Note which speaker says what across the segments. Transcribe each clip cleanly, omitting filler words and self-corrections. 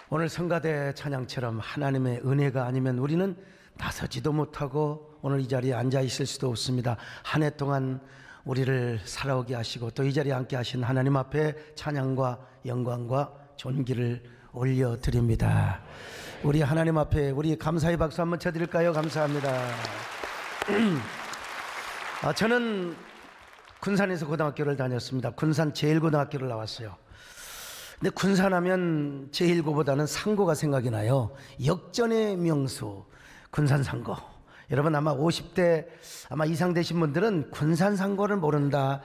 Speaker 1: 오늘 성가대 찬양처럼 하나님의 은혜가 아니면 우리는 나서지도 못하고 오늘 이 자리에 앉아 있을 수도 없습니다. 한 해 동안 우리를 살아오게 하시고 또 이 자리에 앉게 하신 하나님 앞에 찬양과 영광과 존귀를 올려드립니다. 우리 하나님 앞에 우리 감사의 박수 한번 쳐드릴까요? 감사합니다. 저는 군산에서 고등학교를 다녔습니다. 군산 제1고등학교를 나왔어요. 근데 군산하면 제1고보다는 상고가 생각이 나요. 역전의 명수 군산 상고. 여러분 아마 50대 아마 이상 되신 분들은 군산 상고를 모른다.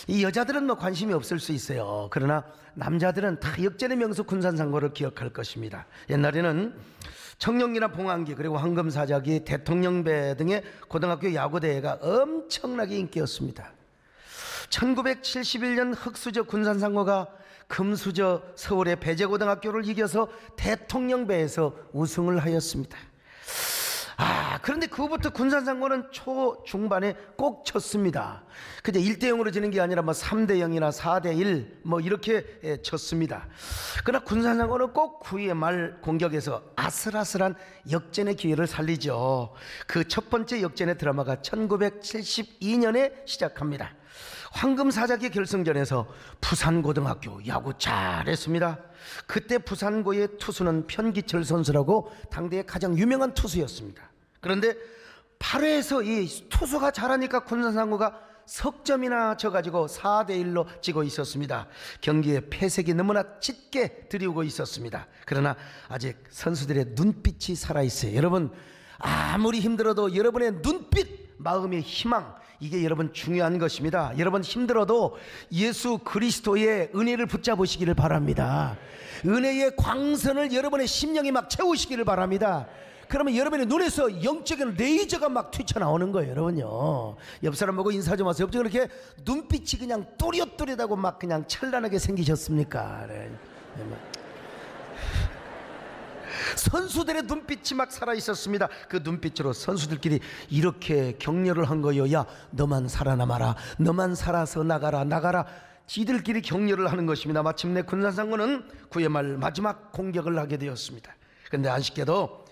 Speaker 1: 이 여자들은 뭐 관심이 없을 수 있어요. 그러나 남자들은 다 역전의 명수 군산 상고를 기억할 것입니다. 옛날에는 청룡리나 봉안기 그리고 황금사자기 대통령배 등의 고등학교 야구대회가 엄청나게 인기였습니다. 1971년 흑수저 군산상고가 금수저 서울의 배재고등학교를 이겨서 대통령배에서 우승을 하였습니다. 그런데 그후부터 군산상고는 초중반에 꼭 쳤습니다. 근데 1대0으로 지는 게 아니라 3대0이나 4대1 이렇게 쳤습니다. 그러나 군산상고는 꼭 9회 말 공격에서 아슬아슬한 역전의 기회를 살리죠. 그 첫 번째 역전의 드라마가 1972년에 시작합니다. 황금사자기 결승전에서 부산고등학교 야구 잘했습니다. 그때 부산고의 투수는 편기철 선수라고 당대의 가장 유명한 투수였습니다. 그런데 8회에서 이 투수가 잘하니까 군산상고가 석점이나 져가지고 4대1로 지고 있었습니다. 경기에 패색이 너무나 짙게 드리우고 있었습니다. 그러나 아직 선수들의 눈빛이 살아있어요. 여러분 아무리 힘들어도 여러분의 눈빛, 마음의 희망, 이게 여러분 중요한 것입니다. 여러분 힘들어도 예수 그리스도의 은혜를 붙잡으시기를 바랍니다. 은혜의 광선을 여러분의 심령에 막 채우시기를 바랍니다. 그러면 여러분의 눈에서 영적인 레이저가 막 튀쳐나오는 거예요. 여러분요, 옆 사람 보고 인사 좀 하세요. 옆쪽 그렇게 눈빛이 그냥 또렷또렷하고 막 그냥 찬란하게 생기셨습니까? 네. 선수들의 눈빛이 막 살아있었습니다. 그 눈빛으로 선수들끼리 이렇게 격려를 한 거예요. 야, 너만 살아남아라, 너만 살아서 나가라, 나가라. 지들끼리 격려를 하는 것입니다. 마침내 군산상고는 9회 말 마지막 공격을 하게 되었습니다. 그런데 안쉽게도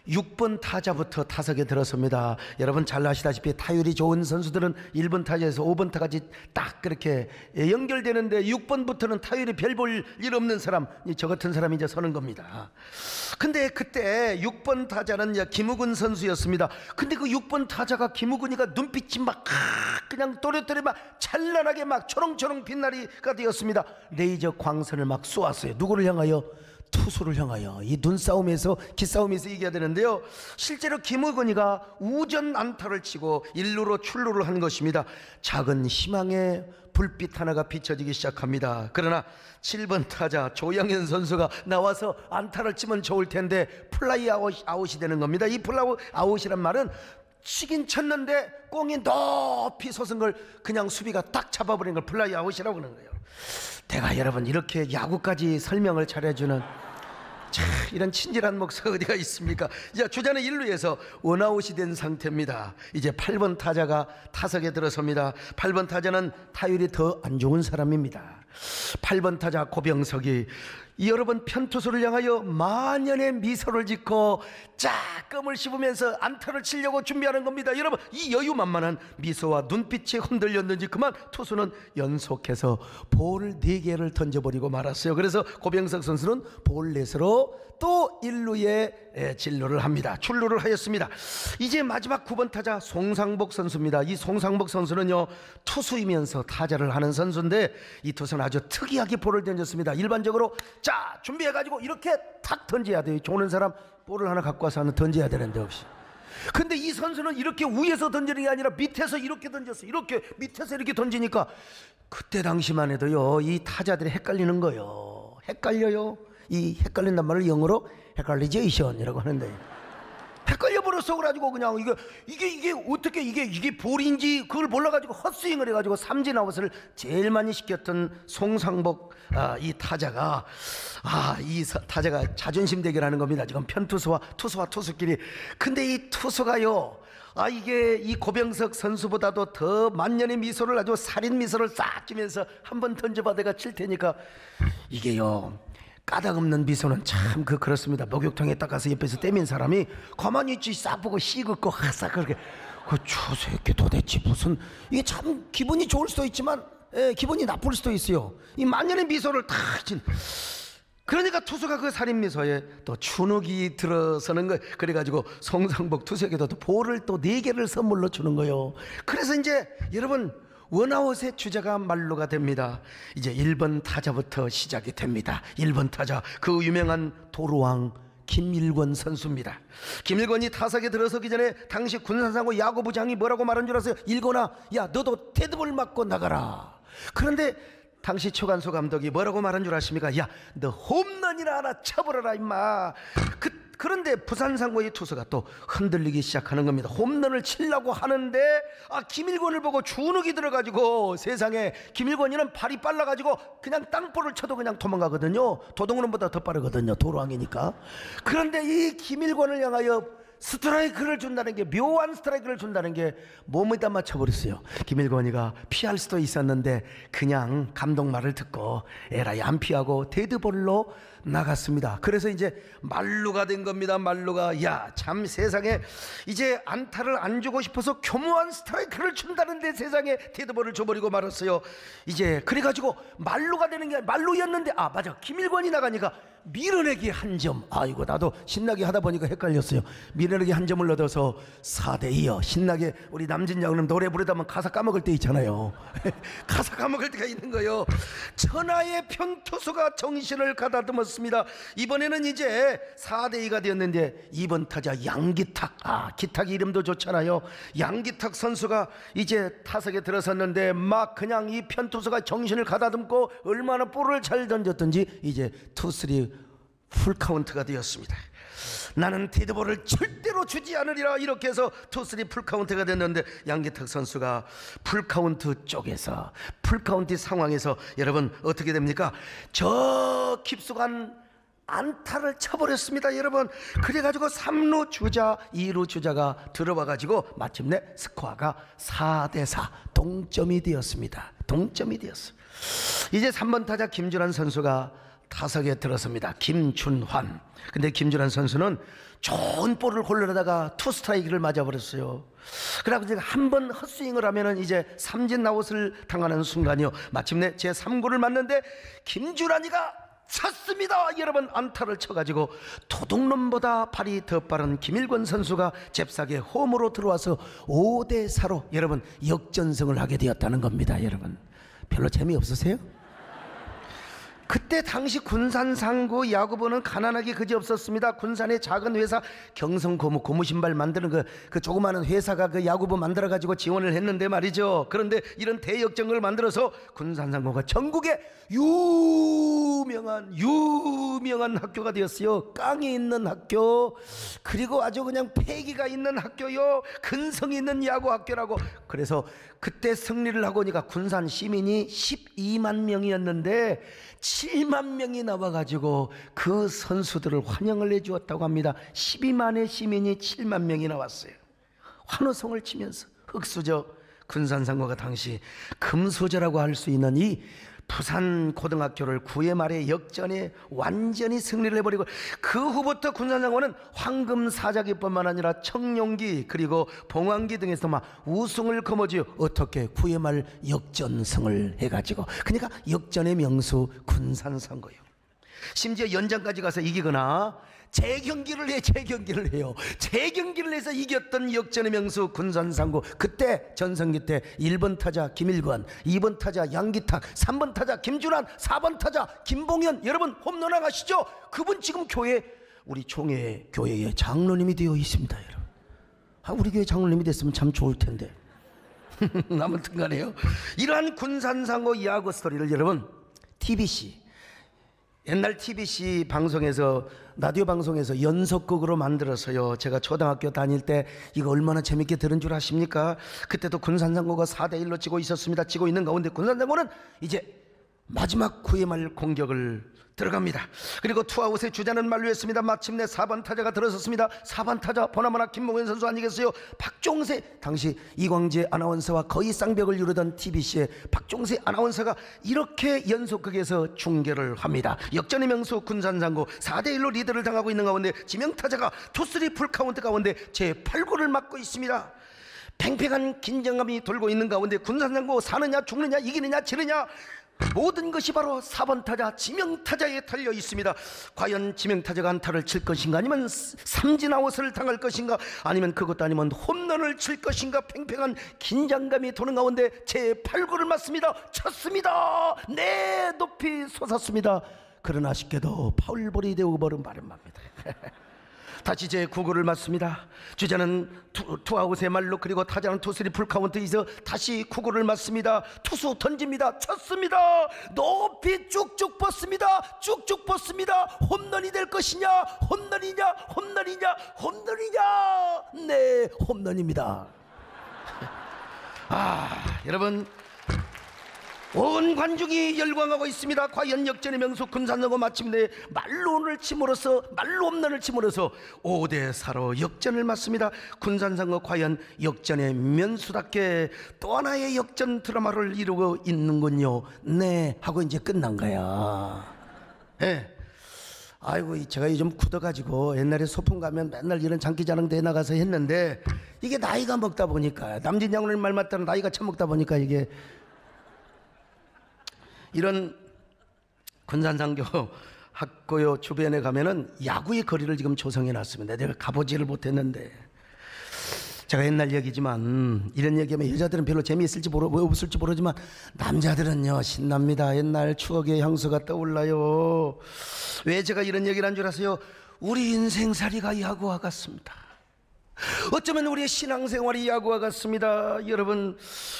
Speaker 1: 6번 타자부터 타석에 들어섭니다. 여러분 잘 아시다시피 타율이 좋은 선수들은 1번 타자에서 5번 타까지 딱 그렇게 연결되는데 6번부터는 타율이 별 볼 일 없는 사람, 저 같은 사람이 이제 서는 겁니다. 근데 그때 6번 타자는 김우근 선수였습니다. 근데 그 6번 타자가 김우근이가 눈빛이 막 그냥 또렷또렷 막 찬란하게 막 초롱초롱 빛나리가 되었습니다. 레이저 광선을 막 쏘았어요. 누구를 향하여? 투수를 향하여. 이 눈싸움에서 기싸움에서 이겨야 되는데요, 실제로 김우근이가 우전 안타를 치고 1루로 출루를 한 것입니다. 작은 희망의 불빛 하나가 비춰지기 시작합니다. 그러나 7번 타자 조양현 선수가 나와서 안타를 치면 좋을 텐데 플라이 아웃이 되는 겁니다. 이 플라이 아웃이란 말은 치긴 쳤는데 공이 높이 솟은 걸 그냥 수비가 딱 잡아버린 걸 플라이 아웃이라고 하는 거예요. 내가 여러분 이렇게 야구까지 설명을 잘해주는 이런 친절한 목사가 어디가 있습니까? 이제 주자는 1루에서 원아웃이 된 상태입니다. 이제 8번 타자가 타석에 들어섭니다. 8번 타자는 타율이 더 안 좋은 사람입니다. 8번 타자 고병석이 여러분 편투수를 향하여 만연의 미소를 짓고 짝금을 씹으면서 안타를 치려고 준비하는 겁니다. 여러분 이 여유만만한 미소와 눈빛이 흔들렸는지 그만 투수는 연속해서 볼 4개를 던져버리고 말았어요. 그래서 고병석 선수는 볼 넷으로 또 1루에 진루를 합니다. 출루를 하였습니다. 이제 마지막 9번 타자 송상복 선수입니다. 이 송상복 선수는요, 투수이면서 타자를 하는 선수인데 이 투수는 아주 특이하게 볼을 던졌습니다. 일반적으로 자 준비해가지고 이렇게 탁 던져야 돼요. 좋은 사람 볼을 하나 갖고 와서 하나 던져야 되는데 없이. 근데 이 선수는 이렇게 위에서 던지는 게 아니라 밑에서 이렇게 던졌어. 이렇게 밑에서 이렇게 던지니까 그때 당시만 해도요, 이 타자들이 헷갈리는 거예요. 헷갈려요. 이 헷갈린단 말을 영어로 헷갈리제이션이라고 하는데 헷갈려버렸어. 그래가지고 그냥 이게 어떻게 이게 볼인지 그걸 몰라가지고 헛스윙을 해가지고 삼진 아웃을 제일 많이 시켰던 송상복 이 타자가 이 타자가 자존심 대결하는 겁니다. 지금 편투수와 투수끼리. 근데 이 투수가요, 이게 이 고병석 선수보다도 더 만년의 미소를 아주 살인 미소를 싹 지면서 한번 던져봐 내가 칠 테니까 이게요 까닭없는 미소는 참 그렇습니다. 목욕탕에 딱 가서 옆에서 떼민 사람이 가만히 있지 싹 보고 씻고 싹 그렇게 저 새끼 도대체 무슨, 이게 참 기분이 좋을 수도 있지만 기분이 나쁠 수도 있어요. 이 만년의 미소를 탁 진. 그러니까 투수가 그 살인 미소에 또 춘욱이 들어서는 거, 그래가지고 송상복 투수에게도 또 볼을 또 4개를 선물로 주는 거예요. 그래서 이제 여러분 원아웃의 주자가 만루가 됩니다. 이제 1번 타자부터 시작이 됩니다. 1번 타자, 그 유명한 도루왕 김일권 선수입니다. 김일권이 타석에 들어서기 전에 당시 군산상고 야구부장이 뭐라고 말한 줄 아세요? 일권아, 야 너도 데드볼 맞고 나가라. 그런데 당시 최관수 감독이 뭐라고 말한 줄 아십니까? 야 너 홈런이나 하나 쳐버려라 임마. 그런데 부산상고의 투수가 또 흔들리기 시작하는 겁니다. 홈런을 치려고 하는데 김일권을 보고 주눅이 들어가지고, 세상에 김일권이는 발이 빨라가지고 그냥 땅볼을 쳐도 그냥 도망가거든요. 도동훈보다 더 빠르거든요, 도루왕이니까. 그런데 이 김일권을 향하여 스트라이크를 준다는 게, 묘한 스트라이크를 준다는 게 몸에다 맞춰버렸어요. 김일권이가 피할 수도 있었는데 그냥 감독 말을 듣고 에라이 안 피하고 데드볼로 나갔습니다. 그래서 이제 만루가 된 겁니다. 만루가. 야 참 세상에 이제 안타를 안 주고 싶어서 교묘한 스트라이크를 준다는데 세상에 데드볼을 줘버리고 말았어요. 이제 그래가지고 만루가 되는 게 만루였는데 맞아, 김일권이 나가니까 밀어내기 한 점. 이거 나도 신나게 하다 보니까 헷갈렸어요. 밀어내기 한 점을 얻어서 4대2요. 신나게 우리 남진 양은 노래 부르다 보면 가사 까먹을 때 있잖아요. 가사 까먹을 때가 있는 거예요. 천하의 편투수가 정신을 가다듬었습니다. 이번에는 이제 4대2가 되었는데 2번 타자 양기탁. 기탁 이름도 좋잖아요. 양기탁 선수가 이제 타석에 들어섰는데 막 그냥 이 편투수가 정신을 가다듬고 얼마나 볼을 잘 던졌던지 이제 2-3 풀카운트가 되었습니다. 나는 데드볼을 절대로 주지 않으리라, 이렇게 해서 2-3 풀카운트가 됐는데 양기탁 선수가 풀카운트 쪽에서, 풀카운트 상황에서 여러분 어떻게 됩니까? 저 깊숙한 안타를 쳐버렸습니다, 여러분. 그래가지고 3루 주자 2루 주자가 들어와가지고 마침내 스코어가 4대4 동점이 되었습니다. 동점이 되었어요. 이제 3번 타자 김준환 선수가 타석에 들어섭니다. 김준환. 근데 김준환 선수는 좋은 볼을 골라다가 투 스트라이크를 맞아버렸어요. 그래서 한 번 헛스윙을 하면은 이제 삼진 아웃을 당하는 순간이요. 마침내 제 3구를 맞는데 김준환이가 찼습니다. 여러분 안타를 쳐가지고 도둑놈보다 발이 더 빠른 김일권 선수가 잽싸게 홈으로 들어와서 5대4로 여러분 역전승을 하게 되었다는 겁니다. 여러분 별로 재미없으세요? 그때 당시 군산상고 야구부는 가난하기 그지없었습니다. 군산의 작은 회사 경성고무 고무신발 만드는 그 조그마한 회사가 그 야구부 만들어가지고 지원을 했는데 말이죠. 그런데 이런 대역전을 만들어서 군산상고가 전국에 유명한 학교가 되었어요. 깡이 있는 학교, 그리고 아주 그냥 패기가 있는 학교요, 근성이 있는 야구 학교라고. 그래서 그때 승리를 하고 오니까 군산 시민이 12만 명이었는데 7만 명이 나와가지고 그 선수들을 환영을 해주었다고 합니다. 12만의 시민이 7만 명이 나왔어요. 환호성을 치면서. 흑수저 군산상고가 당시 금수저라고 할 수 있는 이 부산 고등학교를 9회 말에 역전에 완전히 승리를 해버리고, 그 후부터 군산상고는 황금사자기뿐만 아니라 청룡기 그리고 봉황기 등에서 막 우승을 거머쥐어 어떻게 9회 말 역전승을 해가지고, 그러니까 역전의 명수 군산상고요. 심지어 연장까지 가서 이기거나 재경기를 해요. 재경기를 해서 이겼던 역전의 명수 군산상고. 그때 전성기 때 1번 타자 김일권, 2번 타자 양기탁, 3번 타자 김준환, 4번 타자 김봉현. 여러분 홈런 아시죠? 그분 지금 우리 총회 교회의 장로님이 되어 있습니다. 여러분 우리 교회 장로님이 됐으면 참 좋을 텐데. 아무튼 간에요, 이러한 군산상고 야구 스토리를 여러분 TBC, 옛날 TBC 방송에서, 라디오 방송에서 연속극으로 만들어서요, 제가 초등학교 다닐 때 이거 얼마나 재밌게 들은 줄 아십니까? 그때도 군산상고가 4대1로 지고 있었습니다. 지고 있는 가운데 군산상고는 이제 마지막 9회 말 공격을 들어갑니다. 그리고 투아웃의 주자는 만루했습니다. 마침내 4번 타자가 들어섰습니다. 4번 타자 보나마나 김몽현 선수 아니겠어요? 박종세, 당시 이광재 아나운서와 거의 쌍벽을 이루던 TBC의 박종세 아나운서가 이렇게 연속극에서 중계를 합니다. 역전의 명수 군산상고 4대1로 리드를 당하고 있는 가운데 지명타자가 투쓰리 풀카운트 가운데 제8구를 맞고 있습니다. 팽팽한 긴장감이 돌고 있는 가운데 군산상고 사느냐 죽느냐 이기느냐 지느냐 모든 것이 바로 4번 타자 지명타자에 달려 있습니다. 과연 지명타자가 안타를 칠 것인가, 아니면 삼진아웃을 당할 것인가, 아니면 그것도 아니면 홈런을 칠 것인가. 팽팽한 긴장감이 도는 가운데 제8구를 맞습니다. 쳤습니다. 네, 높이 솟았습니다. 그러나 아쉽게도 파울볼이 되고 버린 바람합니다. 다시 제9구를 맞습니다. 주자는 투아웃의 말로, 그리고 타자는 투쓰리 풀카운트에서 다시 9구를 맞습니다. 투수 던집니다. 쳤습니다. 높이 쭉쭉 뻗습니다. 쭉쭉 뻗습니다. 홈런이 될 것이냐, 홈런이냐, 홈런이냐, 홈런이냐. 네, 홈런입니다. 여러분, 온 관중이 열광하고 있습니다. 과연 역전의 명수 군산상고 마침내 말로 홈런을 침으로써 5대4로 역전을 맞습니다. 군산상고 과연 역전의 면수답게 또 하나의 역전 드라마를 이루고 있는군요. 네, 하고 이제 끝난 거야. 네. 아이고, 제가 요즘 굳어가지고 옛날에 소풍 가면 맨날 이런 장기자랑대회 나가서 했는데, 이게 나이가 먹다 보니까, 남진양님 말 맞다는 나이가 처먹다 보니까 이게, 이런 군산상고 학교 주변에 가면은 야구의 거리를 지금 조성해 놨습니다. 내가 가보지를 못했는데, 제가 옛날 얘기지만 이런 얘기하면 여자들은 별로 재미있을지 없을지 모르지만 남자들은요 신납니다. 옛날 추억의 향수가 떠올라요. 왜 제가 이런 얘기를 한 줄 아세요? 우리 인생살이가 야구와 같습니다. 어쩌면 우리의 신앙생활이 야구와 같습니다. 여러분,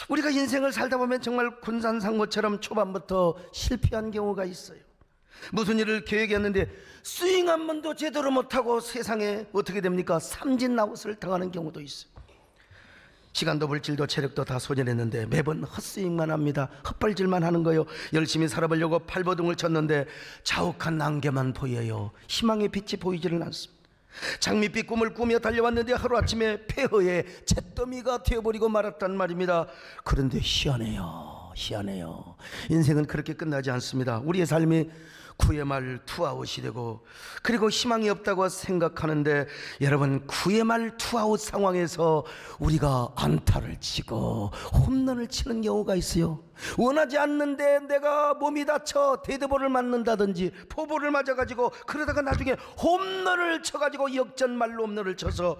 Speaker 1: 우리가 인생을 살다 보면 정말 군산상고처럼 초반부터 실패한 경우가 있어요. 무슨 일을 계획했는데 스윙 한 번도 제대로 못하고 세상에 어떻게 됩니까? 삼진아웃을 당하는 경우도 있어요. 시간도 물질도 체력도 다 소진했는데 매번 헛스윙만 합니다. 헛발질만 하는 거예요. 열심히 살아보려고 발버둥을 쳤는데 자욱한 안개만 보여요. 희망의 빛이 보이지를 않습니다. 장밋빛 꿈을 꾸며 달려왔는데 하루아침에 폐허의 잿더미가 되어버리고 말았단 말입니다. 그런데 희한해요. 인생은 그렇게 끝나지 않습니다. 우리의 삶이 9회 말 투아웃이 되고, 그리고 희망이 없다고 생각하는데, 여러분, 9회 말 투아웃 상황에서 우리가 안타를 치고 홈런을 치는 경우가 있어요. 원하지 않는데 내가 몸이 다쳐 데드볼을 맞는다든지 포볼을 맞아가지고, 그러다가 나중에 홈런을 쳐가지고 역전 말로 홈런을 쳐서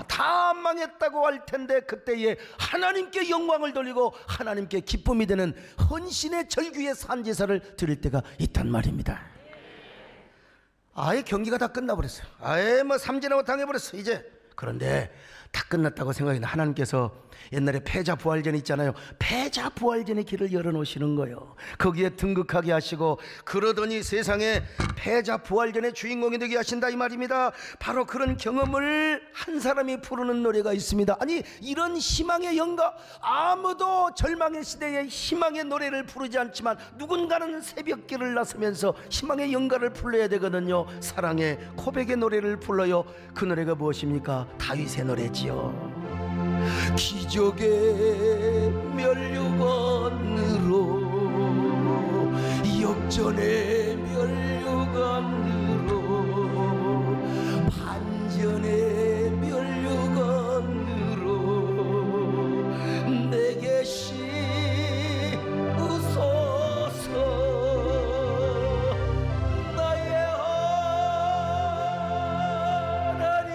Speaker 1: 다 망했다고 할 텐데, 그때에 하나님께 영광을 돌리고 하나님께 기쁨이 되는 헌신의 절규의 산제사를 드릴 때가 있단 말입니다. 아예 경기가 다 끝나버렸어요. 아예 뭐 삼진아웃 당해버렸어 이제. 그런데 다 끝났다고 생각했는데 하나님께서 옛날에 패자부활전 있잖아요. 패자부활전의 길을 열어놓으시는 거예요. 거기에 등극하게 하시고, 그러더니 세상에 패자부활전의 주인공이 되게 하신다 이 말입니다. 바로 그런 경험을 한 사람이 부르는 노래가 있습니다. 아니, 이런 희망의 연가, 아무도 절망의 시대에 희망의 노래를 부르지 않지만 누군가는 새벽길을 나서면서 희망의 연가를 불러야 되거든요. 사랑의 고백의 노래를 불러요. 그 노래가 무엇입니까? 다윗의 노래지요. 기적의 면류관으로, 역전의 면류관으로, 반전의 면류관으로 내게 씌우소서. 나의 하나님,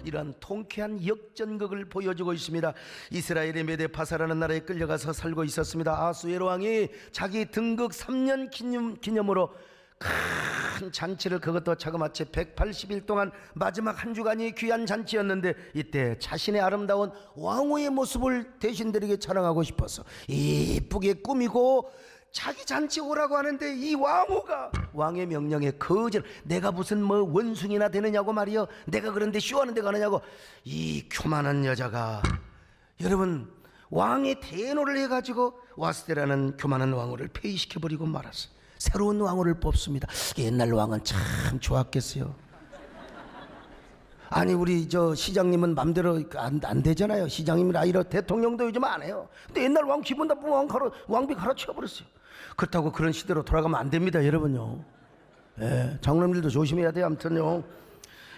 Speaker 1: 이러한 통쾌한 역전극을 보여주고 있습니다. 이스라엘의 메데 파사라는 나라에 끌려가서 살고 있었습니다. 아수에로 왕이 자기 등극 3년 기념으로 큰 잔치를, 그것도 자그마치 180일 동안 마지막 한 주간이 귀한 잔치였는데, 이때 자신의 아름다운 왕후의 모습을 대신들에게 자랑하고 싶어서 이쁘게 꾸미고 자기 잔치 오라고 하는데, 이 왕후가 왕의 명령에 거절. 내가 무슨 뭐 원숭이나 되느냐고 말이요, 내가 그런데 쇼하는 데 가느냐고. 이 교만한 여자가, 여러분, 왕의 대노를 해가지고 와스데라는 교만한 왕후를 폐위시켜버리고 말았어요. 새로운 왕후를 뽑습니다. 옛날 왕은 참 좋았겠어요. 아니, 우리 저 시장님은 맘대로 안 되잖아요. 시장님이라 이런 대통령도 요즘 안 해요. 근데 옛날 왕 기분 나쁜 왕비 갈아치워버렸어요. 그렇다고 그런 시대로 돌아가면 안 됩니다, 여러분요. 예, 장로님들도 조심해야 돼요. 아무튼요,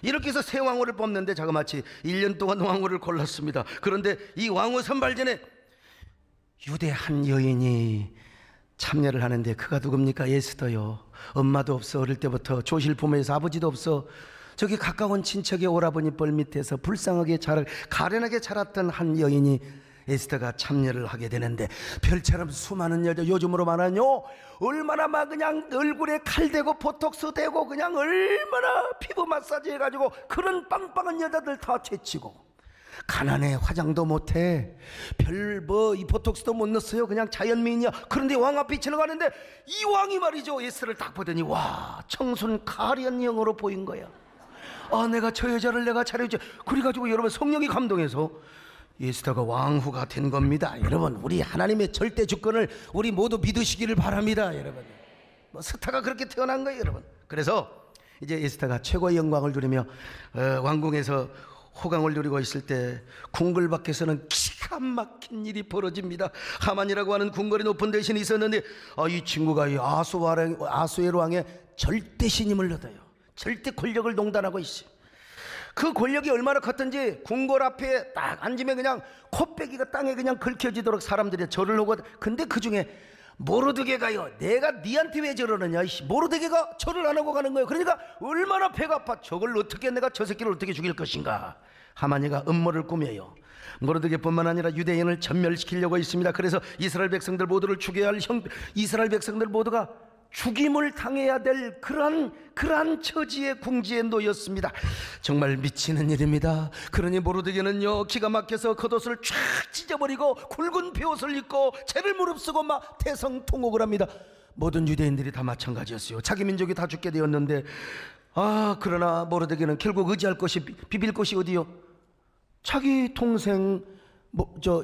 Speaker 1: 이렇게 해서 새 왕후를 뽑는데 자그마치 1년 동안 왕후를 골랐습니다. 그런데 이 왕후 선발전에 유대 한 여인이 참여를 하는데, 그가 누굽니까? 에스더요. 엄마도 없어. 어릴 때부터 조실 부모에서 아버지도 없어. 저기 가까운 친척의 오라버니 뻘 밑에서 불쌍하게 가련하게 자랐던 한 여인이 에스더가 참여를 하게 되는데, 별처럼 수많은 여자, 요즘으로 말하뇨, 얼마나 막 그냥 얼굴에 칼 대고 보톡스 대고 그냥 얼마나 피부 마사지 해가지고 그런 빵빵한 여자들 다 제치고, 가난해, 화장도 못해, 별 뭐 이 보톡스도 못 넣었어요, 그냥 자연미인이야. 그런데 왕 앞에 지나가는데 이 왕이 말이죠, 에스더를 딱 보더니 와, 청순 가련형으로 보인 거야. 아, 내가 저 여자를 내가 차려주지. 그래가지고 여러분, 성령이 감동해서 에스더가 왕후가 된 겁니다. 여러분, 우리 하나님의 절대 주권을 우리 모두 믿으시기를 바랍니다. 여러분, 뭐 스타가 그렇게 태어난 거예요, 여러분. 그래서 이제 에스더가 최고의 영광을 누리며 왕궁에서 호강을 누리고 있을 때, 궁궐 밖에서는 기가 막힌 일이 벌어집니다. 하만이라고 하는 궁궐이 높은 대신이 있었는데, 이 친구가 이 아수에로 왕의 절대 신임을 얻어요. 절대 권력을 농단하고 있어요. 그 권력이 얼마나 컸던지, 궁궐 앞에 딱 앉으면 그냥 코빼기가 땅에 그냥 긁혀지도록 사람들이 절을 하고. 근데 그 중에 모르드게가요, 내가 니한테 왜 저러느냐, 모르드게가 절을 안 하고 가는 거예요. 그러니까 얼마나 배가 아파. 저걸 어떻게, 내가 저 새끼를 어떻게 죽일 것인가. 하만이가 음모를 꾸며요. 모르드게뿐만 아니라 유대인을 전멸시키려고 있습니다. 그래서 이스라엘 백성들 모두를 죽여야 할 이스라엘 백성들 모두가 죽임을 당해야 될 그러한 처지의 궁지에 놓였습니다. 정말 미치는 일입니다. 그러니 모르드게는요, 기가 막혀서 겉옷을 쫙 찢어버리고 굵은 베옷을 입고 죄를 무릅쓰고 막 태성통곡을 합니다. 모든 유대인들이 다 마찬가지였어요. 자기 민족이 다 죽게 되었는데, 그러나 모르드게는 결국 의지할 것이, 비빌 것이 어디요? 자기 동생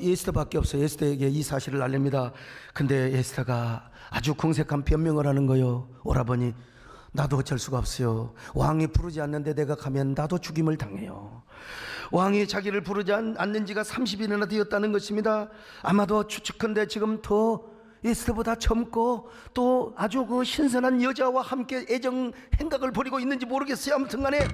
Speaker 1: 에스더밖에 없어요. 에스더에게 이 사실을 알립니다. 근데 에스더가 아주 궁색한 변명을 하는 거요. 오라버니, 나도 어쩔 수가 없어요. 왕이 부르지 않는데 내가 가면 나도 죽임을 당해요. 왕이 자기를 부르지 않는 지가 30일이나 되었다는 것입니다. 아마도 추측컨대 지금 더 에스더보다 젊고 또 아주 그 신선한 여자와 함께 애정 행각을 벌이고 있는지 모르겠어요. 아무튼 간에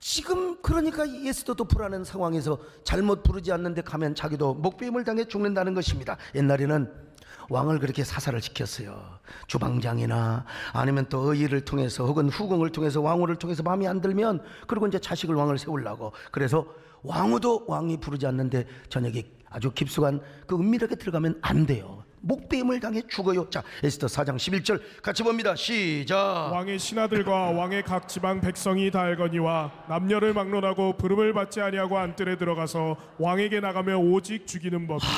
Speaker 1: 지금 그러니까 에스더도 불안한 상황에서 잘못 부르지 않는데 가면 자기도 목배임을 당해 죽는다는 것입니다. 옛날에는 왕을 그렇게 사살을 시켰어요. 주방장이나 아니면 또 의의를 통해서 혹은 후궁을 통해서, 왕후를 통해서 마음에 안 들면, 그리고 이제 자식을 왕을 세우려고. 그래서 왕후도 왕이 부르지 않는데 저녁에 아주 깊숙한 그 은밀하게 들어가면 안 돼요. 목배임을 당해 죽어요. 자, 에스더 4장 11절 같이 봅니다. 시작.
Speaker 2: 왕의 신하들과 왕의 각 지방 백성이 다 알거니와 남녀를 막론하고 부름을 받지 아니하고 안뜰에 들어가서 왕에게 나가며 오직 죽이는 법이요.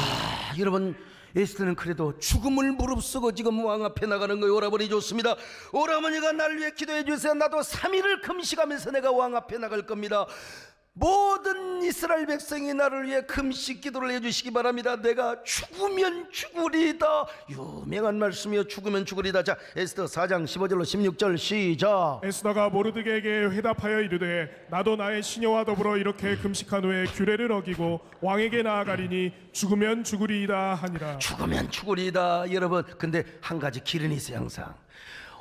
Speaker 1: 여러분, 에스더는 그래도 죽음을 무릅쓰고 지금 왕 앞에 나가는 거예요. 오라버니 좋습니다. 오라버니가 나를 위해 기도해 주세요. 나도 3일을 금식하면서 내가 왕 앞에 나갈 겁니다. 모든 이스라엘 백성이 나를 위해 금식 기도를 해주시기 바랍니다. 내가 죽으면 죽으리다. 유명한 말씀이요. 죽으면 죽으리다. 자, 에스더 4장 15절로 16절 시작.
Speaker 2: 에스더가 모르드게에게 회답하여 이르되, 나도 나의 시녀와 더불어 이렇게 금식한 후에 규례를 어기고 왕에게 나아가리니 죽으면 죽으리이다 하니라.
Speaker 1: 죽으면 죽으리이다. 여러분, 근데 한 가지 기른이 있어요. 항상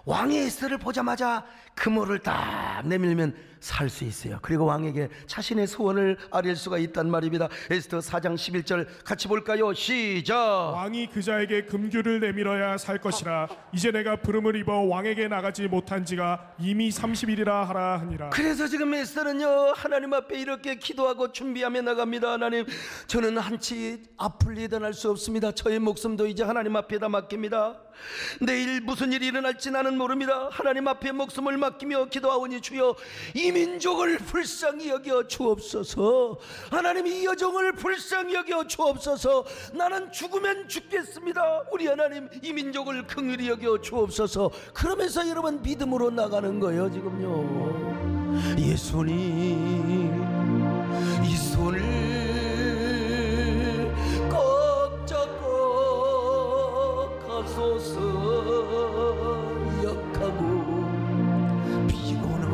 Speaker 1: 왕이 에스더를 보자마자 금호를 딱 내밀면 살 수 있어요. 그리고 왕에게 자신의 소원을 아뢰 수가 있단 말입니다. 에스더 4장 11절 같이 볼까요? 시작.
Speaker 2: 왕이 그자에게 금규를 내밀어야 살 것이라. 이제 내가 부름을 입어 왕에게 나가지 못한 지가 이미 30일이라 하라 하니라.
Speaker 1: 그래서 지금 에스더는요, 하나님 앞에 이렇게 기도하고 준비하며 나갑니다. 하나님, 저는 한치 앞을 예단할 수 없습니다. 저의 목숨도 이제 하나님 앞에다 맡깁니다. 내일 무슨 일이 일어날지 나는 모릅니다. 하나님 앞에 목숨을 맡기며 기도하오니 주여 이 민족을 불쌍히 여겨 주옵소서. 하나님 이 여정을 불쌍히 여겨 주옵소서. 나는 죽으면 죽겠습니다. 우리 하나님 이 민족을 긍휼히 여겨 주옵소서. 그러면서 여러분 믿음으로 나가는 거예요. 지금요 예수님 이 손을 꼭 잡고 가소서. 역하고 피곤한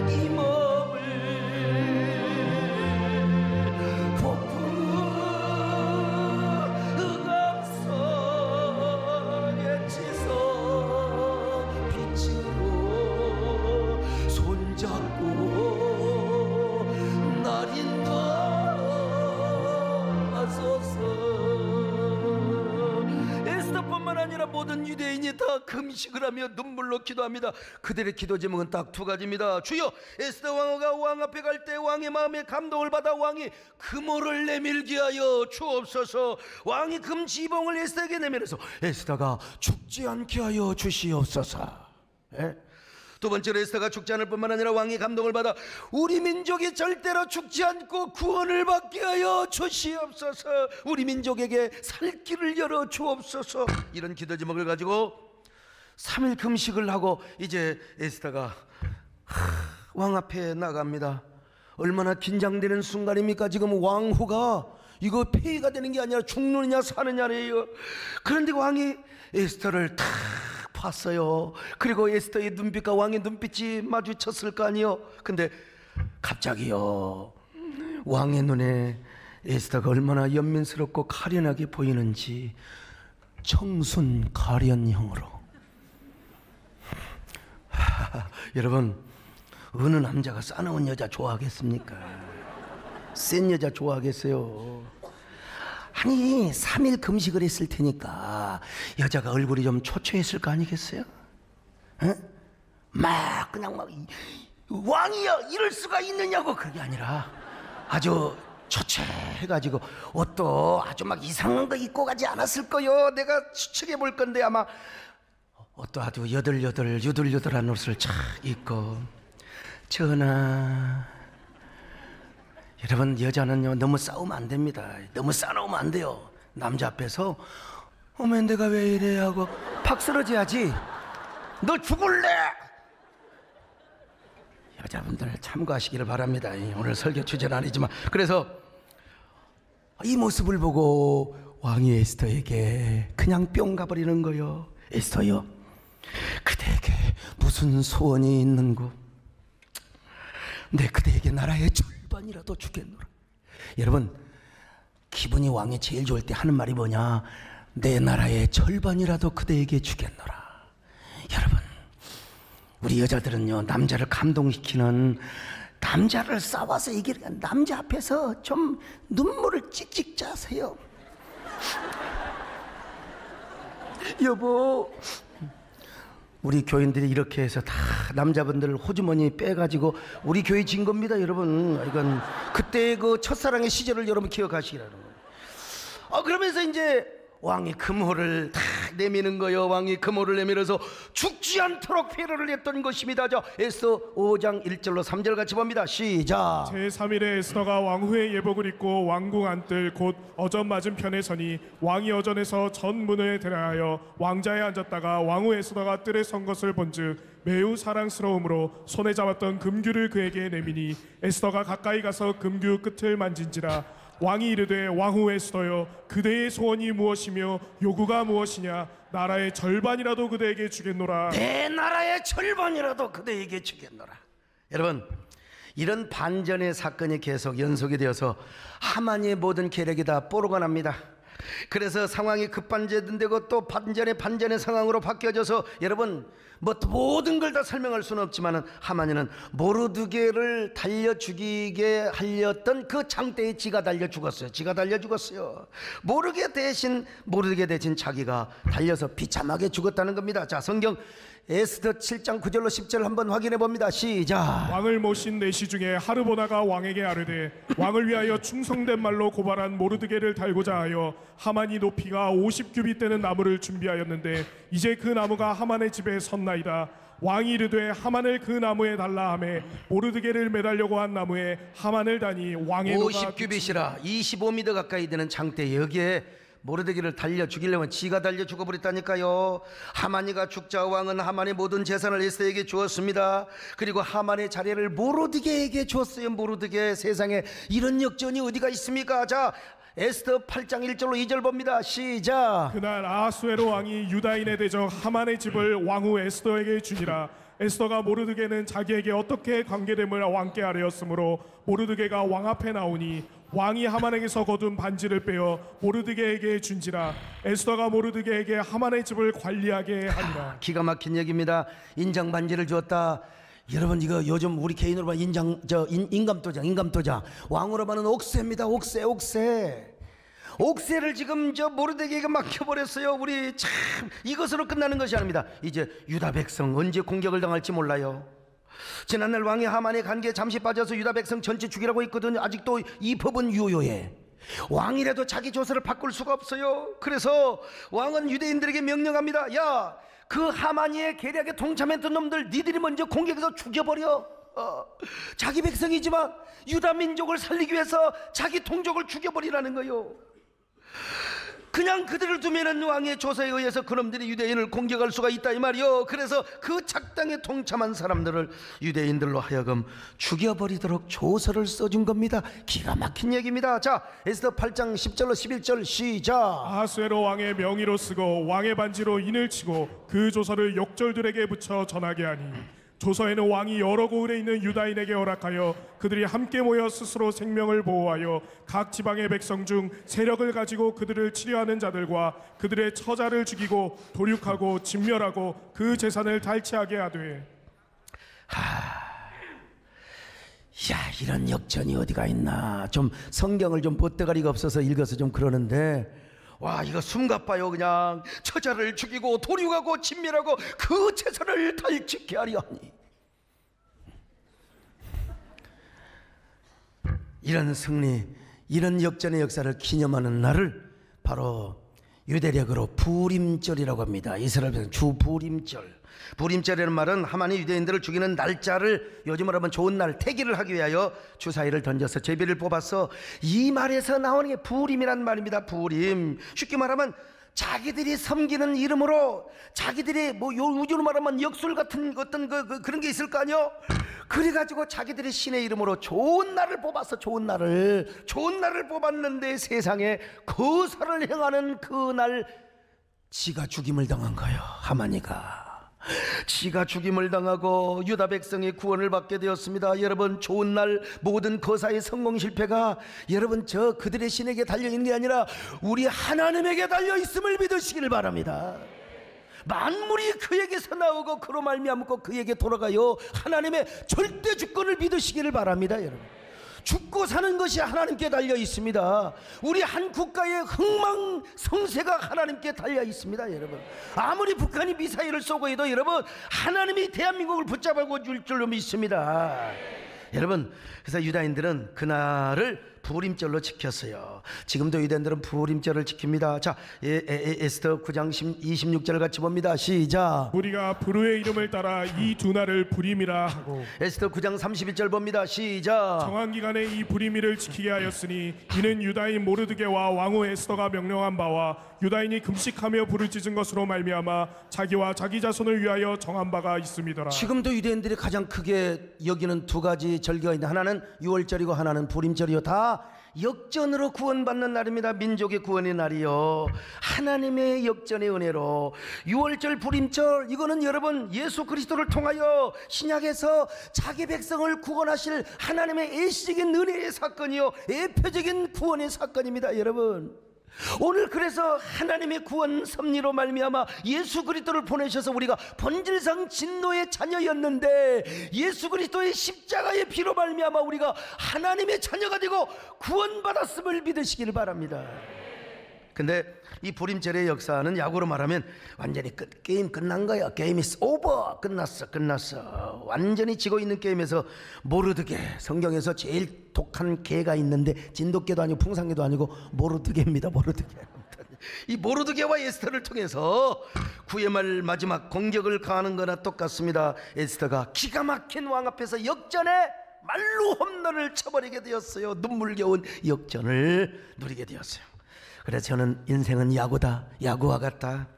Speaker 1: 이 몸을 폭풍 흑암속에 치서 빛으로 손잡고 날 인도하소서. 에스더뿐만 아니라 모든 유대인이 다 금식을 하며 눈물로 기도합니다. 그들의 기도 제목은 딱 두 가지입니다. 주여 에스더 왕후가 왕 앞에 갈 때 왕의 마음에 감동을 받아 왕이 금호를 내밀게 하여 주옵소서. 왕이 금 지봉을 에스더에게 내밀어서 에스더가 죽지 않게 하여 주시옵소서. 두 번째로 에스더가 죽지 않을 뿐만 아니라 왕의 감동을 받아 우리 민족이 절대로 죽지 않고 구원을 받게 하여 주시옵소서. 우리 민족에게 살 길을 열어 주옵소서. 이런 기도 제목을 가지고 3일 금식을 하고 이제 에스더가 왕 앞에 나갑니다. 얼마나 긴장되는 순간입니까? 지금 왕후가 이거 폐위가 되는 게 아니라 죽느냐 사느냐래요. 그런데 왕이 에스더를 탁 봤어요. 그리고 에스더의 눈빛과 왕의 눈빛이 마주쳤을 거 아니요. 근데 갑자기요 왕의 눈에 에스더가 얼마나 연민스럽고 가련하게 보이는지 청순 가련형으로 여러분 어느 남자가 싸나운 여자 좋아하겠습니까? 센 여자 좋아하겠어요? 아니 3일 금식을 했을 테니까 여자가 얼굴이 좀 초췌했을 거 아니겠어요? 막 그냥 막 왕이야 이럴 수가 있느냐고 그게 아니라 아주 초췌해가지고 옷도 아주 막 이상한 거 입고 가지 않았을 거요. 내가 추측해 볼 건데 아마 옷도 아주 유들유들한 옷을 착 입고. 전하, 여러분 여자는요 너무 싸우면 안 됩니다. 너무 싸놓으면 안 돼요. 남자 앞에서 어머 내가 왜 이래 하고 팍 쓰러져야지. 너 죽을래? 여자분들 참고하시기를 바랍니다. 오늘 설교 주제는 아니지만. 그래서 이 모습을 보고 왕이 에스더에게 그냥 뿅 가버리는 거요. 에스더요 그대에게 무슨 소원이 있는고? 내 그대에게 나라의 절반이라도 주겠노라. 여러분 기분이 왕이 제일 좋을 때 하는 말이 뭐냐? 내 나라의 절반이라도 그대에게 주겠노라. 여러분 우리 여자들은요 남자를 감동시키는 남자를 싸워서 이기는 남자 앞에서 좀 눈물을 찍찍 짜세요. 여보 우리 교인들이 이렇게 해서 다 남자분들 호주머니 빼가지고 우리 교회 진 겁니다. 여러분 이건 그때 그 첫사랑의 시절을 여러분 기억하시라는 거예요. 그러면서 이제 왕이 금호를 탁 내미는 거요. 왕이 금호를 내밀어서 죽지 않도록 패러를 했던 것입니다. 자, 에스더 5장 1절로 3절 같이 봅니다. 시작.
Speaker 2: 제3일에 에스더가 왕후의 예복을 입고 왕궁 안뜰 곧 어전 맞은편에 서니 왕이 어전에서 전문에 대하여 왕자에 앉았다가 왕후 에스더가 뜰에 선 것을 본즉 매우 사랑스러움으로 손에 잡았던 금규를 그에게 내미니 에스더가 가까이 가서 금규 끝을 만진지라 왕이 이르되 왕후 에스더여 그대의 소원이 무엇이며 요구가 무엇이냐? 나라의 절반이라도 그대에게 주겠노라.
Speaker 1: 내 나라의 절반이라도 그대에게 주겠노라. 여러분 이런 반전의 사건이 계속 연속이 되어서 하만의 모든 계략이 다 뽀로가 납니다. 그래서 상황이 급반전되고 또 반전의 상황으로 바뀌어져서 여러분 뭐 모든 걸 다 설명할 수는 없지만 하만이는 모르드게를 달려 죽이게 하려던 그 장대에 지가 달려 죽었어요. 모르드게 대신 자기가 달려서 비참하게 죽었다는 겁니다. 자 성경 에스더 7장 9절로 10절 한번 확인해 봅니다. 시작.
Speaker 2: 왕을 모신 내시 중에 하르보나가 왕에게 아뢰되 왕을 위하여 충성된 말로 고발한 모르드게를 달고자 하여 하만이 높이가 50규빗 되는 나무를 준비하였는데 이제 그 나무가 하만의 집에 섰나이다. 왕이 이르되 하만을 그 나무에 달라 하매 모르드게를 매달려고 한 나무에 하만을 다니 왕의 노가
Speaker 1: 50규빗이라 25m 가까이 되는 장대, 여기에 모르드게를 달려 죽이려면 지가 달려 죽어버렸다니까요. 하만이가 죽자 왕은 하만의 모든 재산을 에스더에게 주었습니다. 그리고 하만의 자리를 모르드게에게 주었어요. 모르드게, 세상에 이런 역전이 어디가 있습니까? 자, 에스더 8장 1절로 2절 봅니다. 시작.
Speaker 2: 그날 아하수에로 왕이 유다인의 대적 하만의 집을 왕후 에스더에게 주니라. 에스더가 모르드게는 자기에게 어떻게 관계됨을 왕께 아뢰었으므로 모르드게가 왕 앞에 나오니 왕이 하만에게서 거둔 반지를 빼어 모르드게에게 준지라. 에스더가 모르드게에게 하만의 집을 관리하게 하니라.
Speaker 1: 기가 막힌 얘기입니다. 인장 반지를 주었다. 여러분, 이거 요즘 우리 개인으로 봐 인감도장, 왕으로 봐는 옥새입니다. 옥새를 지금 저 모르드게에게 맡겨버렸어요. 우리 참 이것으로 끝나는 것이 아닙니다. 이제 유다 백성 언제 공격을 당할지 몰라요. 지난날 왕이 하만의 관계에 잠시 빠져서 유다 백성 전체 죽이라고 했거든요. 아직도 이 법은 유효해. 왕이라도 자기 조서를 바꿀 수가 없어요. 그래서 왕은 유대인들에게 명령합니다. 야, 그 하만이의 계략에 동참했던 놈들 니들이 먼저 공격해서 죽여버려. 자기 백성이지만 유다 민족을 살리기 위해서 자기 동족을 죽여버리라는 거요. 그냥 그들을 두면은 왕의 조서에 의해서 그놈들이 유대인을 공격할 수가 있다 이 말이요. 그래서 그 작당에 동참한 사람들을 유대인들로 하여금 죽여버리도록 조서를 써준 겁니다. 기가 막힌 얘기입니다. 자, 에스더 8장 10절로 11절 시작.
Speaker 2: 아하수에로 왕의 명의로 쓰고 왕의 반지로 인을 치고 그 조서를 역졸들에게 붙여 전하게 하니 조서에는 왕이 여러 고을에 있는 유다인에게 허락하여 그들이 함께 모여 스스로 생명을 보호하여 각 지방의 백성 중 세력을 가지고 그들을 치료하는 자들과 그들의 처자를 죽이고 도륙하고 진멸하고 그 재산을 탈취하게 하되.
Speaker 1: 야, 이런 역전이 어디가 있나. 좀 성경을 좀 보따가리가 없어서 읽어서 좀 그러는데, 와, 이거 숨가빠요. 그냥 처자를 죽이고 도륙하고 진멸하고 그 재산을 탈취케 하리 하니. 이런 승리, 이런 역전의 역사를 기념하는 날을 바로 유대력으로 부림절이라고 합니다. 이스라엘 백성 주부림절. 부림절이라는 말은 하만이 유대인들을 죽이는 날짜를 요즘으로 하면 좋은 날 태기를 하기 위하여 주사위를 던져서 제비를 뽑아서 이 말에서 나오는 게 부림이란 말입니다. 부림. 쉽게 말하면 자기들이 섬기는 이름으로 자기들이 뭐 요즘으로 말하면 역술 같은 어떤 그런 게 있을 거 아니요. 그래가지고 자기들이 신의 이름으로 좋은 날을 뽑아서 좋은 날을 뽑았는데 세상에 거사를 행하는 그날 지가 죽임을 당한 거예요. 하만이가 지가 죽임을 당하고 유다 백성이 구원을 받게 되었습니다. 여러분, 좋은 날 모든 거사의 성공 실패가 여러분 저 그들의 신에게 달려있는 게 아니라 우리 하나님에게 달려있음을 믿으시길 바랍니다. 만물이 그에게서 나오고 그로 말미암고 그에게 돌아가요. 하나님의 절대 주권을 믿으시기를 바랍니다. 여러분, 죽고 사는 것이 하나님께 달려 있습니다. 우리 한 국가의 흥망성쇠가 하나님께 달려 있습니다. 여러분, 아무리 북한이 미사일을 쏘고 해도 여러분 하나님이 대한민국을 붙잡고 줄 줄로 믿습니다. 여러분, 그래서 유다인들은 그날을 부림절로 지켰어요. 지금도 유대인들은 부림절을 지킵니다. 자, 에스더 9장 26절 같이 봅니다. 시작.
Speaker 2: 우리가 부르의 이름을 따라 이 두 날을 부림이라 하고.
Speaker 1: 에스더 9장 31절 봅니다. 시작.
Speaker 2: 정한 기간에 이 부림일을 지키게 하였으니 이는 유다인 모르드게와 왕후 에스더가 명령한 바와 유다인이 금식하며 부르짖은 것으로 말미암아 자기와 자기 자손을 위하여 정한 바가 있음이더라.
Speaker 1: 지금도 유대인들이 가장 크게 여기는 두 가지 절기가 있는데 하나는 유월절이고 하나는 부림절이요. 다 역전으로 구원받는 날입니다. 민족의 구원의 날이요. 하나님의 역전의 은혜로. 유월절 부림절, 이거는 여러분 예수 그리스도를 통하여 신약에서 자기 백성을 구원하실 하나님의 일시적인 은혜의 사건이요, 예표적인 구원의 사건입니다. 여러분, 오늘 그래서 하나님의 구원 섭리로 말미암아 예수 그리스도를 보내셔서 우리가 본질상 진노의 자녀였는데 예수 그리스도의 십자가의 피로 말미암아 우리가 하나님의 자녀가 되고 구원받았음을 믿으시길 바랍니다. 근데 이 불임절의 역사는 야구로 말하면 완전히 게임 끝난 거야. 게임 is over. 끝났어. 완전히 지고 있는 게임에서 모르드게, 성경에서 제일 독한 개가 있는데 진돗개도 아니고 풍산개도 아니고 모르드게입니다. 모르드게. 이 모르드게와 에스더를 통해서 구의 말 마지막 공격을 가하는 거나 똑같습니다. 에스더가 기가 막힌 왕 앞에서 역전에 말로 홈런을 쳐버리게 되었어요. 눈물겨운 역전을 누리게 되었어요. 그래서 저는 인생은 야구다, 야구와 같다.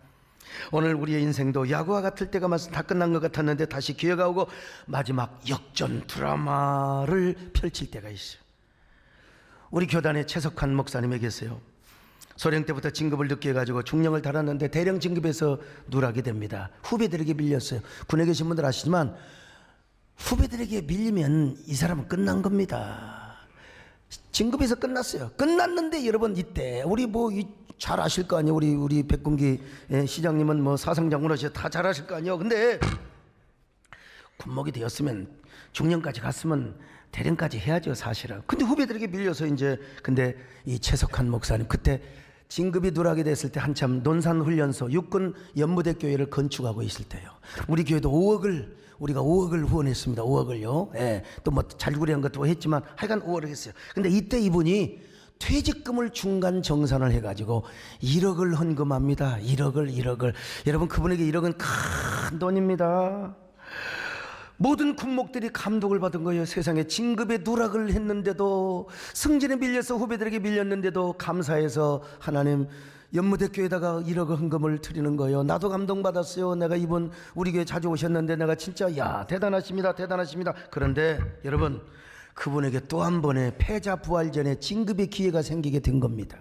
Speaker 1: 오늘 우리의 인생도 야구와 같을 때가 다 끝난 것 같았는데 다시 기회가 오고 마지막 역전 드라마를 펼칠 때가 있어요. 우리 교단에 최석환 목사님이 계세요. 소령 때부터 진급을 늦게 해가지고 중령을 달았는데 대령 진급에서 누락이 됩니다. 후배들에게 밀렸어요. 군에 계신 분들 아시지만 후배들에게 밀리면 이 사람은 끝난 겁니다. 진급에서 끝났어요. 끝났는데 여러분 이때 우리 잘 아실 거 아니에요. 우리 백군기 시장님은 뭐 사상장군 하셔 다 잘 아실 거 아니에요. 근데 군목이 되었으면 중령까지 갔으면 대령까지 해야죠 사실은. 근데 후배들에게 밀려서 이제 근데 이 최석환 목사님 그때 진급이 누락이 됐을 때 한참 논산훈련소 육군 연무대교회를 건축하고 있을 때요. 우리 교회도 우리가 5억을 후원했습니다. 5억을요. 예, 또 뭐 잘구리한 것도 했지만 하여간 5억을 했어요. 근데 이때 이분이 퇴직금을 중간 정산을 해가지고 1억을 헌금합니다. 1억을. 여러분 그분에게 1억은 큰 돈입니다. 모든 군목들이 감독을 받은 거예요. 세상에 진급에 누락을 했는데도 승진에 밀려서 후배들에게 밀렸는데도 감사해서 하나님 연무대교에다가 1억 헌금을 드리는 거예요. 나도 감동받았어요. 내가 이분 우리 교회 자주 오셨는데 내가 진짜 대단하십니다. 그런데 여러분 그분에게 또 한 번의 패자 부활전에 진급의 기회가 생기게 된 겁니다.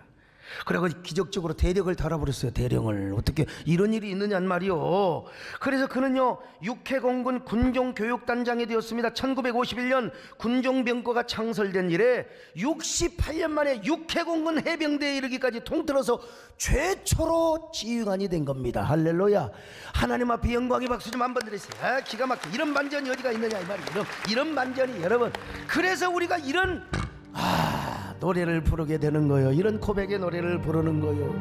Speaker 1: 그래서 기적적으로 대령을 달아버렸어요. 대령을. 어떻게 이런 일이 있느냐는 말이요. 그래서 그는요 육해공군 군종교육단장이 되었습니다. 1951년 군종병과가 창설된 이래 68년 만에 육해공군 해병대에 이르기까지 통틀어서 최초로 지휘관이 된 겁니다. 할렐루야. 하나님 앞에 영광의 박수 좀 한번 드리세요. 기가 막혀. 이런 반전이 어디가 있느냐 이 말이에요. 이런 반전이 여러분. 그래서 우리가 이런 노래를 부르게 되는 거예요. 이런 고백의 노래를 부르는 거예요.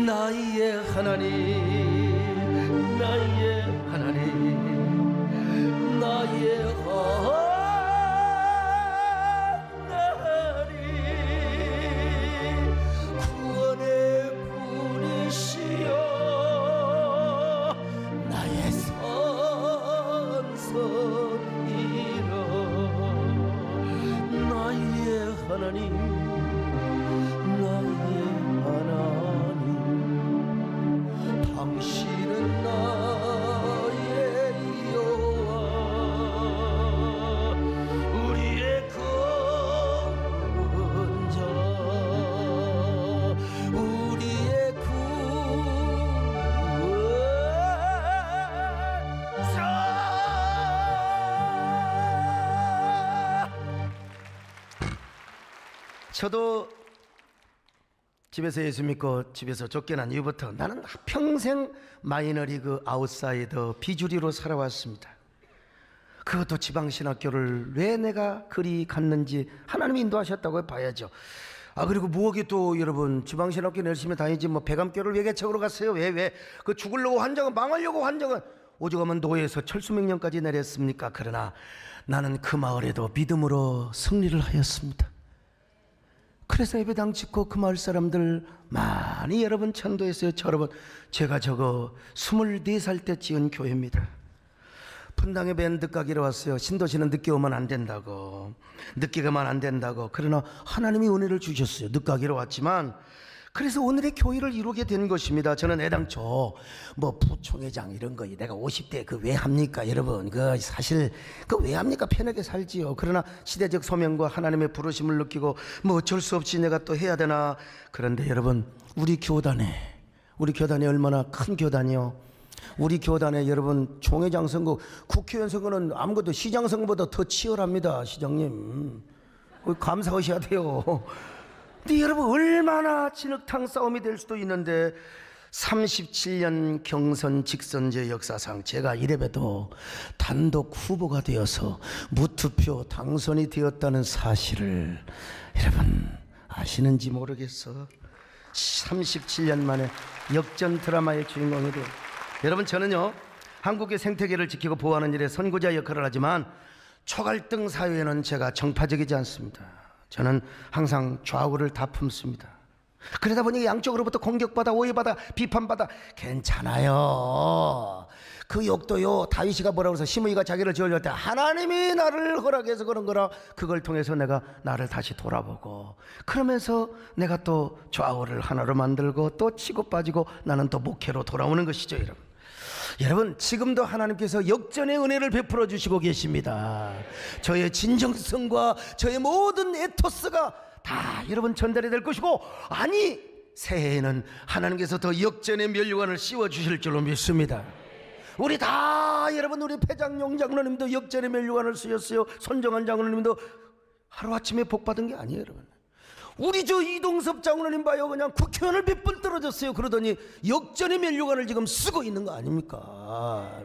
Speaker 1: 나의 하나님, 나의 하나님, 나의 하나님, 구원의 분이시여 나의 선선이라. 나의 하나님, 나의 하나님, 당신은 나의 여호와, 우리의 근자, 우리의 구원자. 저도 집에서 예수 믿고 집에서 쫓겨난 이후부터 나는 평생 마이너리그 아웃사이더 비주류로 살아왔습니다. 그것도 지방신학교를 왜 내가 그리 갔는지 하나님이 인도하셨다고 봐야죠. 그리고 무엇이 또 여러분 지방신학교 열심히 다니지 뭐 배감교를 외개척으로 갔어요. 왜? 그 죽으려고 환장은 망하려고 환장은 오죽하면 노예에서 철수명령까지 내렸습니까? 그러나 나는 그 마을에도 믿음으로 승리를 하였습니다. 그래서 예배당 짓고 그 마을 사람들 많이 여러분 천도했어요. 여러분 제가 저거 24살 때 지은 교회입니다. 분당에 밴 늦가기로 왔어요. 신도시는 늦게 오면 안 된다고, 늦게 가면 안 된다고. 그러나 하나님이 은혜를 주셨어요. 늦가기로 왔지만 그래서 오늘의 교회를 이루게 된 것입니다. 저는 애당초 뭐 부총회장 이런 거 내가 50대 그 왜 합니까 여러분? 그 사실 그 왜 합니까? 편하게 살지요. 그러나 시대적 소명과 하나님의 부르심을 느끼고 뭐 어쩔 수 없이 내가 또 해야 되나. 그런데 여러분 우리 교단에 얼마나 큰 교단이요. 우리 교단에 여러분 총회장 선거, 국회의원 선거는 아무것도 시장 선거보다 더 치열합니다. 시장님 감사하셔야 돼요. 근데 여러분 얼마나 진흙탕 싸움이 될 수도 있는데 37년 경선 직선제 역사상 제가 이래봬도 단독 후보가 되어서 무투표 당선이 되었다는 사실을 여러분 아시는지 모르겠어. 37년 만에 역전 드라마의 주인공이 돼요. 여러분, 저는요 한국의 생태계를 지키고 보호하는 일에 선구자 역할을 하지만 초갈등 사회에는 제가 정파적이지 않습니다. 저는 항상 좌우를 다 품습니다. 그러다 보니 양쪽으로부터 공격받아 오해받아 비판받아 괜찮아요. 그 욕도요 다윗이가 뭐라고 해서 시므이가 자기를 지으려 때 하나님이 나를 허락해서 그런 거라, 그걸 통해서 내가 나를 다시 돌아보고 그러면서 내가 또 좌우를 하나로 만들고 또 치고 빠지고 나는 또 목회로 돌아오는 것이죠. 여러분 지금도 하나님께서 역전의 은혜를 베풀어 주시고 계십니다. 저의 진정성과 저의 모든 에토스가 다 여러분 전달이 될 것이고, 아니 새해에는 하나님께서 더 역전의 면류관을 씌워 주실 줄로 믿습니다. 우리 다 여러분, 우리 패장용 장로님도 역전의 면류관을 쓰셨어요. 손정한 장로님도 하루아침에 복 받은 게 아니에요. 여러분, 우리 저 이동섭 장로님 봐요, 그냥 국회의원을 몇 번 떨어졌어요. 그러더니 역전의 면류관을 지금 쓰고 있는 거 아닙니까?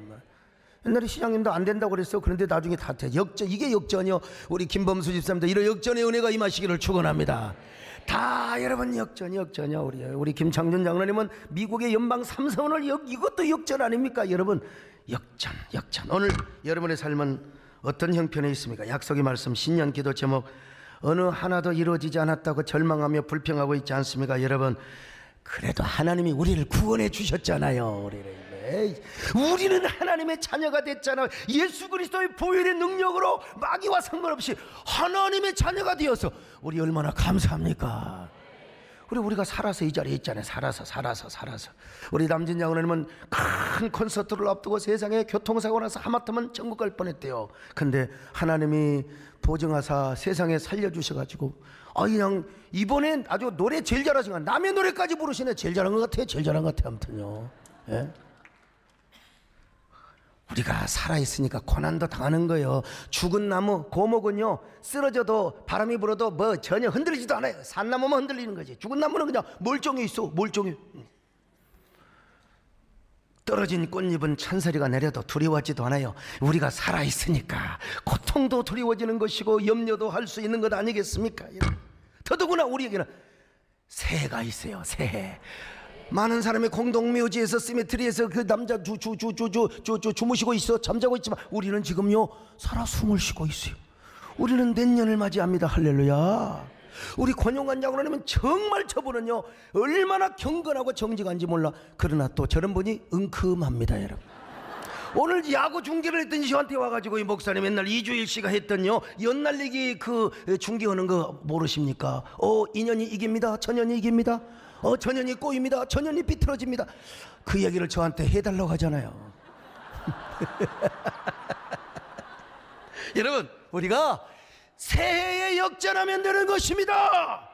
Speaker 1: 옛날에 시장님도 안 된다고 그랬어요. 그런데 나중에 다 돼. 역전, 이게 역전이요. 우리 김범수 집사님도 이런 역전의 은혜가 임하시기를 축원합니다. 다 여러분 역전이요. 우리 김창준 장로님은 미국의 연방 3사원을 이것도 역전 아닙니까? 여러분 역전. 오늘 여러분의 삶은 어떤 형편에 있습니까? 약속의 말씀 신년 기도 제목, 어느 하나도 이루어지지 않았다고 절망하며 불평하고 있지 않습니까? 여러분 그래도 하나님이 우리를 구원해 주셨잖아요. 우리는 하나님의 자녀가 됐잖아요. 예수 그리스도의 보혈의 능력으로 마귀와 상관없이 하나님의 자녀가 되어서 우리 얼마나 감사합니까? 우리가 살아서 이 자리에 있잖아요. 살아서 우리 남진 장로님은 큰 콘서트를 앞두고 세상에 교통사고 나서 하마터면 천국 갈 뻔했대요. 근데 하나님이 보증하사 세상에 살려주셔가지고 그냥 이번엔 아주 노래 제일 잘하신 거, 남의 노래까지 부르시네. 제일 잘한 것 같아요. 아무튼요, 예? 우리가 살아있으니까 고난도 당하는 거예요. 죽은 나무, 고목은요 쓰러져도 바람이 불어도 뭐 전혀 흔들리지도 않아요. 산나무만 흔들리는 거지. 죽은 나무는 그냥 멀쩡히 있어. 떨어진 꽃잎은 천사리가 내려도 두려워하지도 않아요. 우리가 살아있으니까 고통도 두려워지는 것이고 염려도 할 수 있는 것 아니겠습니까? 더더구나 우리에게는 새해가 있어요. 새해. 많은 사람이 공동묘지에서 시메트리에서 그 남자 주무시고 있어, 잠자고 있지만 우리는 지금요 살아 숨을 쉬고 있어요. 우리는 내년을 맞이합니다. 할렐루야. 우리 권용관 장로님은 정말 저분은요 얼마나 경건하고 정직한지 몰라. 그러나 또 저런 분이 은큼합니다. 여러분, 오늘 야구 중계를 했더니 저한테 와가지고 이 목사님 맨날 이주일 씨가 했던요 연날리기 그 중계하는 거 모르십니까? 인연이 이깁니다. 천연이 이깁니다. 전연이 꼬입니다. 전연이 비틀어집니다. 그 얘기를 저한테 해달라고 하잖아요. 여러분, 우리가 새해에 역전하면 되는 것입니다.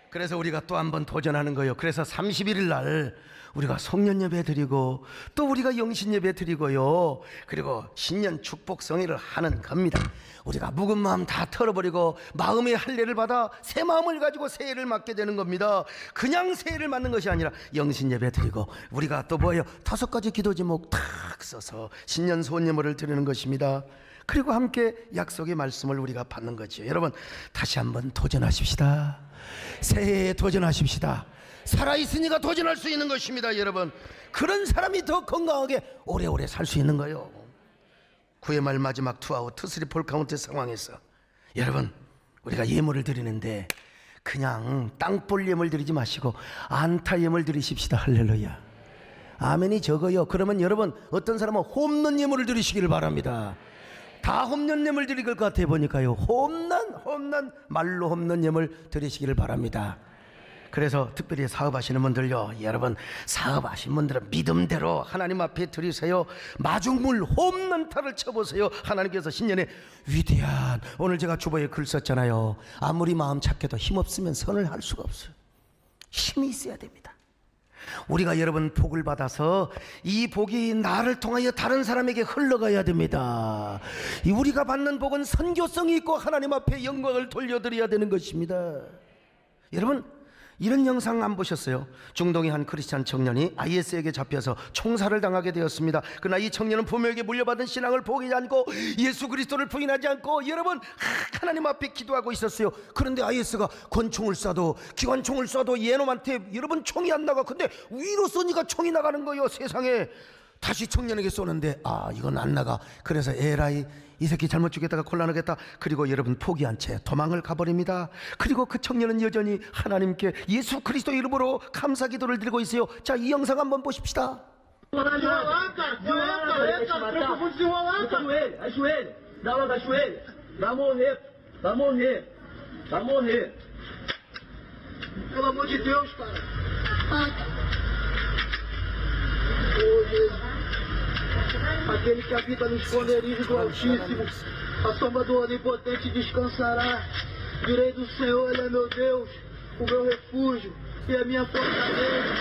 Speaker 1: 그래서 우리가 또 한 번 도전하는 거예요. 그래서 31일 날 우리가 송년예배 드리고 또 우리가 영신예배 드리고요, 그리고 신년 축복성회를 하는 겁니다. 우리가 묵은 마음 다 털어버리고 마음의 할례를 받아 새 마음을 가지고 새해를 맞게 되는 겁니다. 그냥 새해를 맞는 것이 아니라 영신예배 드리고 우리가 또 뭐예요? 5가지 기도 제목 탁 써서 신년 소원예물을 드리는 것입니다. 그리고 함께 약속의 말씀을 우리가 받는 거죠. 여러분 다시 한번 도전하십시다. 새해에 도전하십시다. 살아있으니까 도전할 수 있는 것입니다. 여러분, 그런 사람이 더 건강하게 오래오래 살 수 있는 거예요. 9회 말 마지막 투아웃 투쓰리 볼 카운트 상황에서 여러분 우리가 예물을 드리는데 그냥 땅볼 예물 드리지 마시고 안타 예물 드리십시다. 할렐루야. 아멘이 적어요. 그러면 여러분 어떤 사람은 홈런 예물을 드리시기를 바랍니다. 다 홈런 예물 드릴 것 같아 보니까요, 홈런 말로 홈런 예물 드리시기를 바랍니다. 그래서 특별히 사업하시는 분들요, 여러분 사업하신 분들은 믿음대로 하나님 앞에 드리세요. 마중물 홈런타를 쳐보세요. 하나님께서 신년에 위대한, 오늘 제가 주보에 글 썼잖아요. 아무리 마음 착해도 힘없으면 선을 할 수가 없어요. 힘이 있어야 됩니다. 우리가 여러분 복을 받아서 이 복이 나를 통하여 다른 사람에게 흘러가야 됩니다. 우리가 받는 복은 선교성이 있고 하나님 앞에 영광을 돌려드려야 되는 것입니다. 여러분 이런 영상 안 보셨어요? 중동의 한 크리스찬 청년이 IS에게 잡혀서 총살을 당하게 되었습니다. 그러나 이 청년은 부모에게 물려받은 신앙을 포기하지 않고 예수 그리스도를 부인하지 않고 여러분 하나님 앞에 기도하고 있었어요. 그런데 IS가 권총을 쏴도 기관총을 쏴도 얘놈한테 여러분 총이 안 나가. 근데 위로 쏘니까 총이 나가는 거예요. 세상에. 다시 청년에게 쏘는데 이건 안 나가. 그래서 에라이 이 새끼 잘못 죽였다가 곤란하겠다. 그리고 여러분 포기한 채 도망을 가버립니다. 그리고 그 청년은 여전히 하나님께 예수 그리스도 이름으로 감사 기도를 드리고 있어요. 자, 이 영상 한번 보십시다.
Speaker 3: Aquele que habita no esconderijo do Altíssimo, a sombra do Onipotente descansará. Direi do Senhor, Ele é meu Deus, o meu refúgio e a minha fortaleza,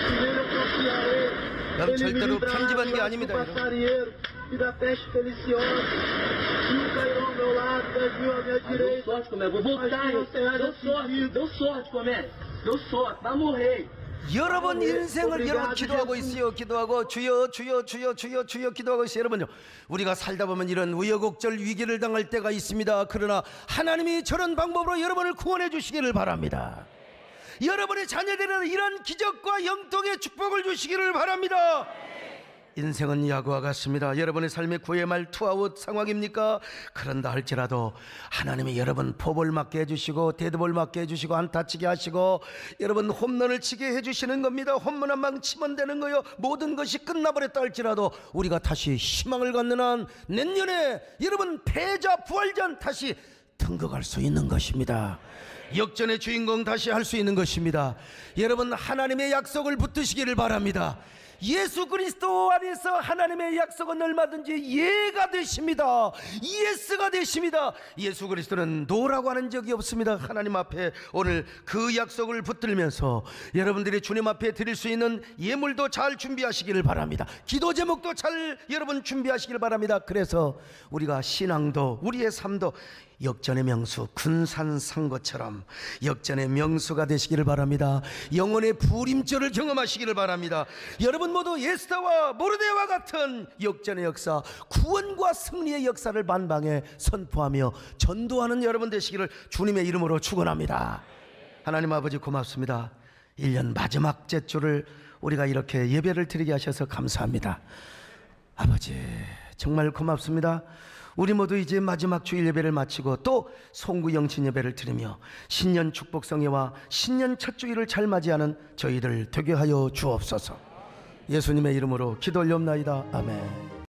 Speaker 3: e nele eu confiarei. Ele me livrará do passarinheiro e da peste deliciosa. Mil cairão ao meu lado, 10.000 à minha direita. Deu sorte, Comé, vou voltar, deu sorte, Comé, deu sorte, vai morrer.
Speaker 1: 여러분 인생을 여러분 기도하고 있어요. 기도하고 주여 주여 주여 주여 주여 기도하고 있어요. 여러분요, 우리가 살다 보면 이런 우여곡절 위기를 당할 때가 있습니다. 그러나 하나님이 저런 방법으로 여러분을 구원해 주시기를 바랍니다. 여러분의 자녀들은 이런 기적과 영통의 축복을 주시기를 바랍니다. 인생은 야구와 같습니다. 여러분의 삶의 9회 말 투아웃 상황입니까? 그런다 할지라도 하나님이 여러분 포볼 맞게 해주시고 데드볼 맞게 해주시고 안타치게 하시고 여러분 홈런을 치게 해주시는 겁니다. 홈런 한 방 치면 되는 거요. 모든 것이 끝나버렸다 할지라도 우리가 다시 희망을 갖는 한 내년에 여러분 패자 부활전 다시 등극할 수 있는 것입니다. 역전의 주인공 다시 할 수 있는 것입니다. 여러분 하나님의 약속을 붙드시기를 바랍니다. 예수 그리스도 안에서 하나님의 약속은 얼마든지 예가 되십니다. 예스가 되십니다. 예수 그리스도는 노라고 하는 적이 없습니다. 하나님 앞에 오늘 그 약속을 붙들면서 여러분들이 주님 앞에 드릴 수 있는 예물도 잘 준비하시기를 바랍니다. 기도 제목도 잘 여러분 준비하시기를 바랍니다. 그래서 우리가 신앙도 우리의 삶도 역전의 명수 군산상고처럼 역전의 명수가 되시기를 바랍니다. 영혼의 부림절을 경험하시기를 바랍니다. 여러분 모두 에스더와 모르드게와 같은 역전의 역사, 구원과 승리의 역사를 만방에 선포하며 전도하는 여러분 되시기를 주님의 이름으로 축원합니다. 하나님 아버지 고맙습니다. 1년 마지막 제주를 우리가 이렇게 예배를 드리게 하셔서 감사합니다. 아버지 정말 고맙습니다. 우리 모두 이제 마지막 주일 예배를 마치고 또 송구 영신 예배를 드리며 신년 축복성회와 신년 첫 주일을 잘 맞이하는 저희들 되게 하여 주옵소서. 예수님의 이름으로 기도 올려옵나이다. 아멘.